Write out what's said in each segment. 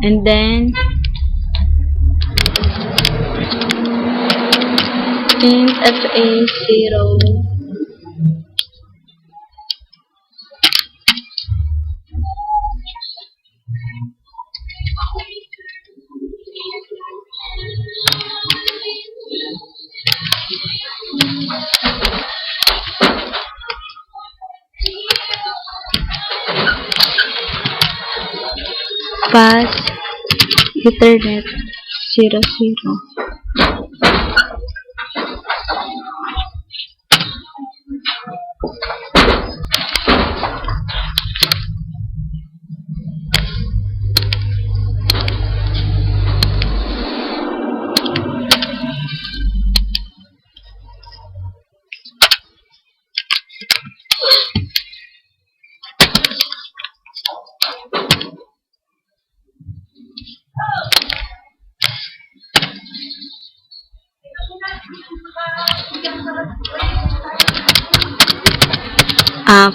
And then int fa0 pass Ethernet 00.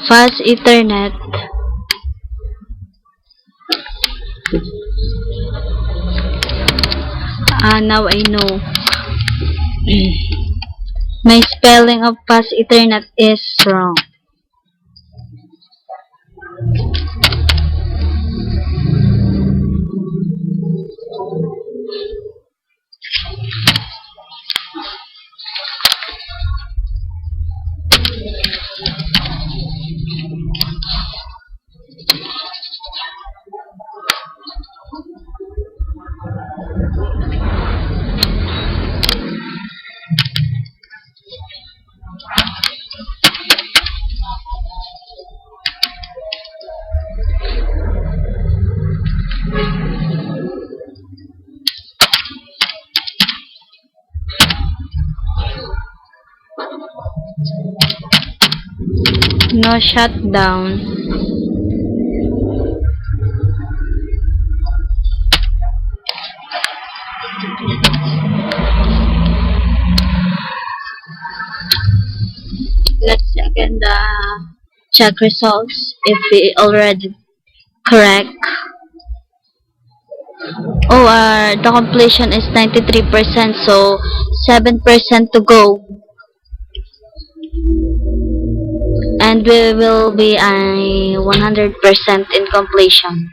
Fast Ethernet now I know my spelling of fast Ethernet is wrong. No shutdown. Let's again check results if we already correct. The completion is 93%, so 7% to go. And we will be 100% in completion.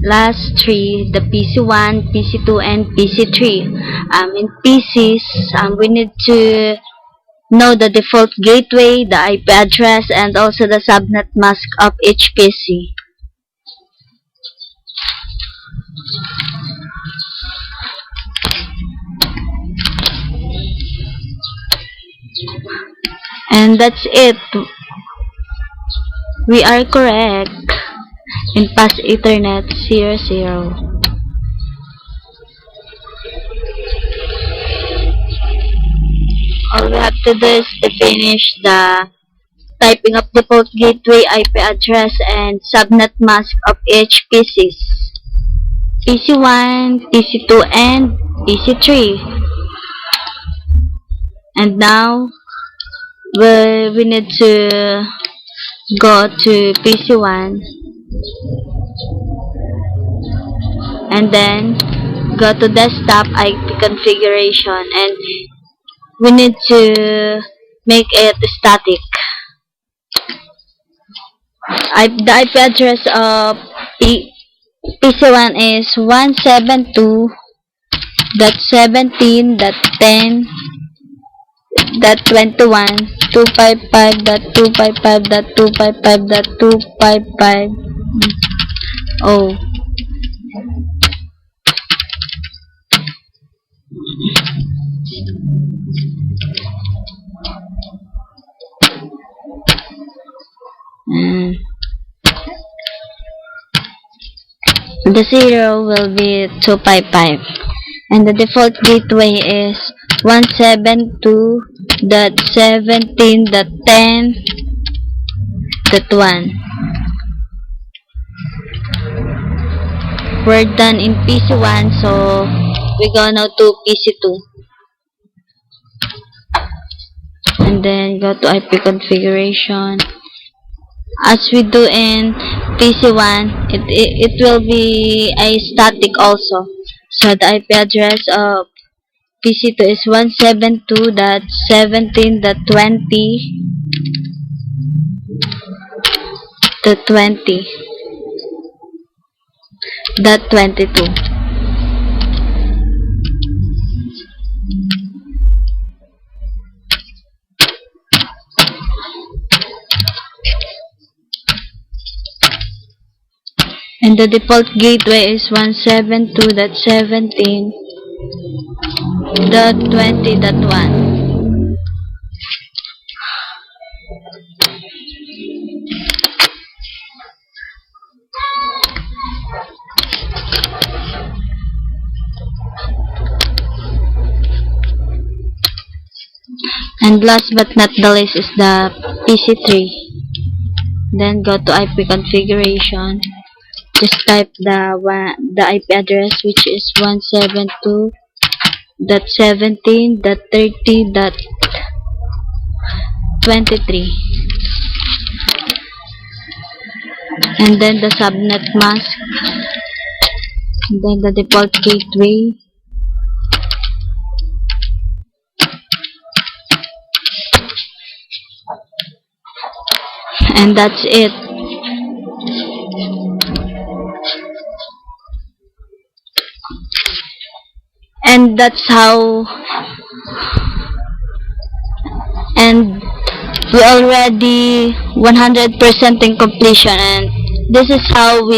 Last three, the PC1, PC2, and PC3. In PCs, we need to know the default gateway, the IP address, and also the subnet mask of each PC. And that's it. We are correct in Pass Ethernet 00. All we have to do is to finish the typing of default gateway, IP address, and subnet mask of each PCs. PC1, PC2, and PC3. And now we need to go to PC1 and then go to desktop IP configuration, and we need to make it static. The IP address of PC1 is 172.17.10.21.255.255.255.255. Oh. The 0 will be 255, and the default gateway is 172.17.10.1. we're done in PC1, so we go now to PC2. And then go to IP configuration. As we do in PC1, it will be a static also. So the IP address of PC2 is 172.17.20.20.22. And the default gateway is 172.17.20.1. And last but not the least is the PC3. Then go to IP configuration. Just type the IP address, which is 172.17.30.23, and then the subnet mask, and then the default gateway, and that's it. And that's how, and we already 100% in completion, and this is how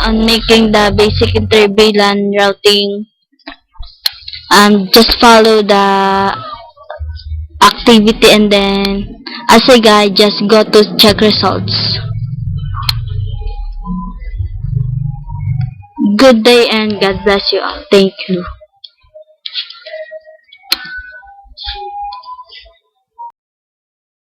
I'm making the basic inter-VLAN routing. Just follow the activity, and then as a guide, just go to check results. Good day and God bless you all. Thank you.